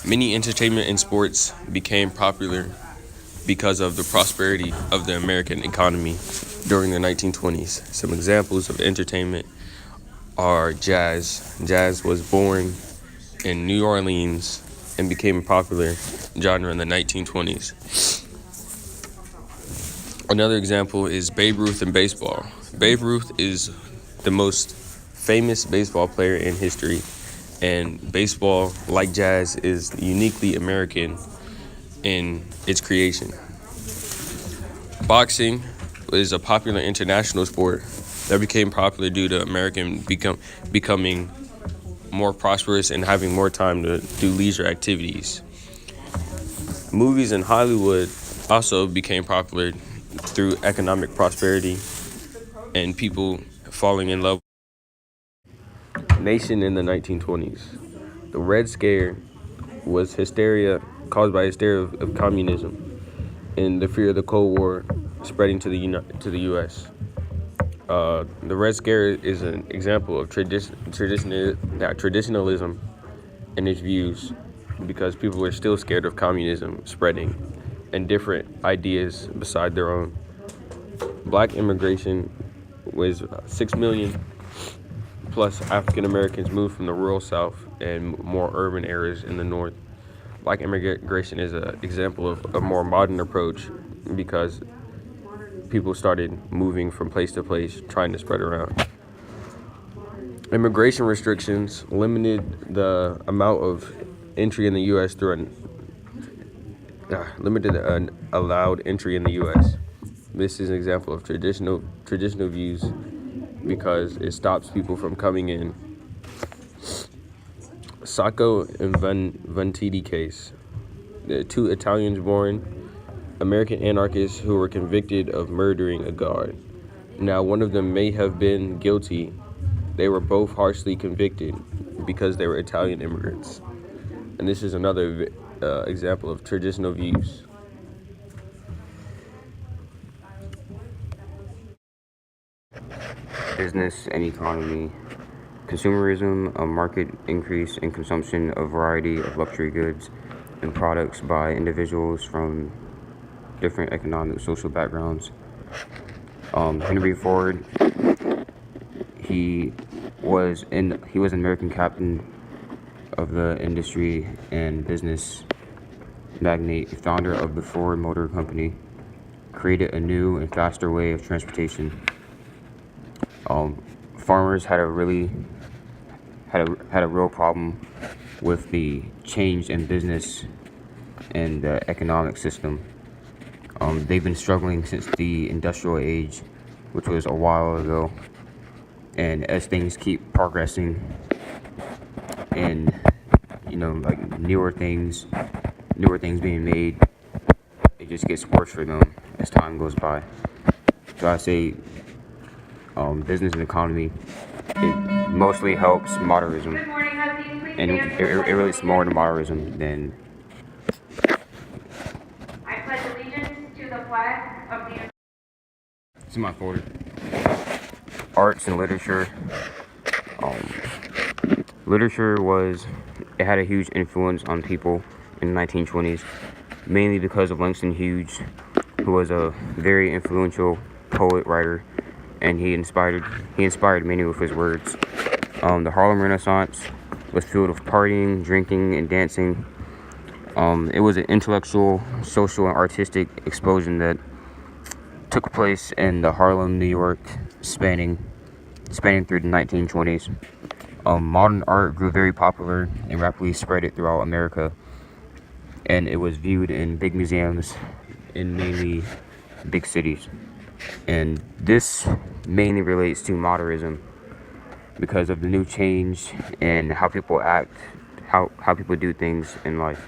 Many entertainment and sports became popular because of the prosperity of the American economy during the 1920s. Some examples of entertainment are jazz. Jazz was born in New Orleans and became a popular genre in the 1920s. Another example is Babe Ruth in baseball. Babe Ruth is the most famous baseball player in history, and baseball, like jazz, is uniquely American in its creation. Boxing is a popular international sport that became popular due to becoming more prosperous and having more time to do leisure activities. Movies in Hollywood also became popular through economic prosperity and people falling in love. Nation in the 1920s. The Red Scare was hysteria caused by hysteria of communism and the fear of the Cold War spreading to the U.S. The Red Scare is an example of traditionalism and its views because people were still scared of communism spreading and different ideas beside their own. Black immigration was 6 million plus African Americans moved from the rural South and more urban areas in the North. Black immigration is an example of a more modern approach because people started moving from place to place, trying to spread around. Immigration restrictions limited the amount of entry in the U.S. Limited allowed entry in the U.S. This is an example of traditional views because it stops people from coming in. Sacco and Vantitti case. The two Italians-born American anarchists who were convicted of murdering a guard. Now, one of them may have been guilty. They were both harshly convicted because they were Italian immigrants. And this is another example of traditional views. Business and economy. Consumerism, a market increase in consumption of variety of luxury goods and products by individuals from different economic social backgrounds. Henry Ford, he he was an American captain of the industry and business magnate, founder of the Ford Motor Company, created a new and faster way of transportation. Farmers had a real problem with the change in business and the economic system. They've been struggling since the industrial age, which was a while ago. And as things keep progressing and, like newer things being made, it just gets worse for them as time goes by. So I say business and economy, it mostly helps modernism. And it really is more to modernism than. I pledge allegiance to the flag of the. This is my folder. Arts and literature. Um, it had a huge influence on people in the 1920s, mainly because of Langston Hughes, who was a very influential poet, writer, and he inspired many with his words. The Harlem Renaissance was filled with partying, drinking, and dancing. It was an intellectual, social, and artistic explosion that took place in the Harlem, New York, spanning through the 1920s. Modern art grew very popular and rapidly spread it throughout America, and it was viewed in big museums in mainly big cities. And this mainly relates to modernism because of the new change and how people act, how people do things in life.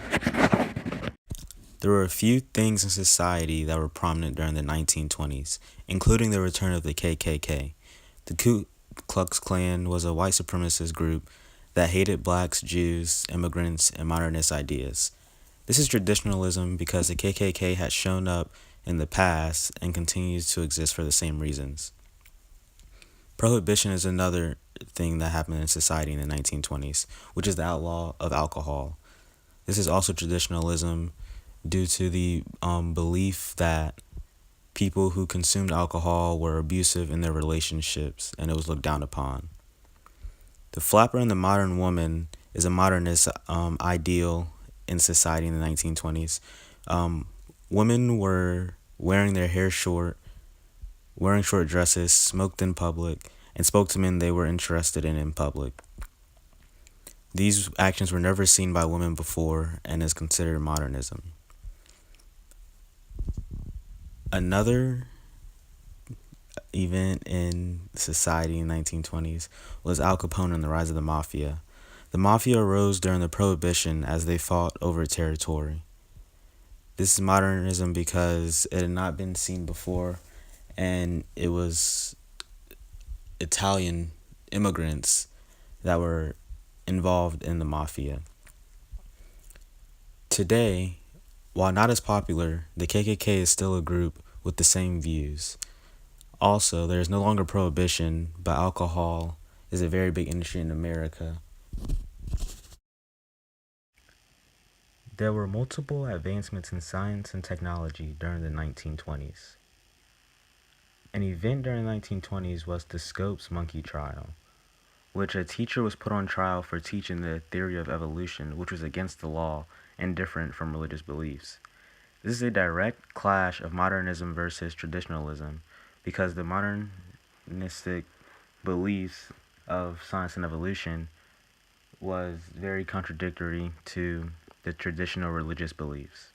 There were a few things in society that were prominent during the 1920s, including the return of the KKK. The Ku Klux Klan was a white supremacist group that hated blacks, Jews, immigrants, and modernist ideas. This is traditionalism because the KKK had shown up in the past and continues to exist for the same reasons. Prohibition is another thing that happened in society in the 1920s, which is the outlaw of alcohol. This is also traditionalism due to the belief that people who consumed alcohol were abusive in their relationships and it was looked down upon. The flapper and the modern woman is a modernist ideal in society in the 1920s. Women were wearing their hair short, wearing short dresses, smoked in public, and spoke to men they were interested in public. These actions were never seen by women before and is considered modernism. Another event in society in the 1920s was Al Capone and the rise of the mafia. The mafia arose during the Prohibition as they fought over territory. This is modernism because it had not been seen before, and it was Italian immigrants that were involved in the mafia. Today, while not as popular, the KKK is still a group with the same views. Also, there is no longer prohibition, but alcohol is a very big industry in America. There were multiple advancements in science and technology during the 1920s. An event during the 1920s was the Scopes monkey trial, which a teacher was put on trial for teaching the theory of evolution, which was against the law and different from religious beliefs. This is a direct clash of modernism versus traditionalism, because the modernistic beliefs of science and evolution was very contradictory to the traditional religious beliefs.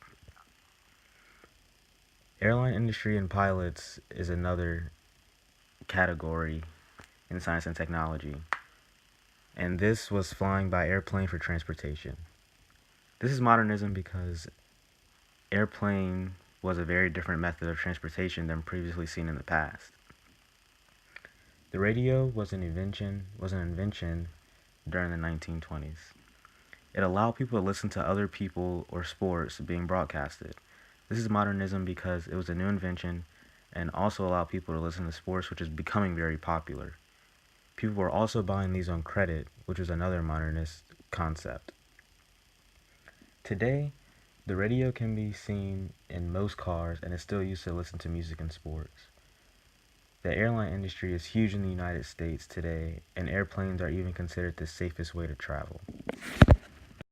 Airline industry and pilots is another category in science and technology, and this was flying by airplane for transportation. This is modernism because airplane was a very different method of transportation than previously seen in the past. The radio was an invention during the 1920s. It allowed people to listen to other people or sports being broadcasted. This is modernism because it was a new invention and also allowed people to listen to sports, which is becoming very popular. People were also buying these on credit, which was another modernist concept. Today, the radio can be seen in most cars and is still used to listen to music and sports. The airline industry is huge in the United States today, and airplanes are even considered the safest way to travel.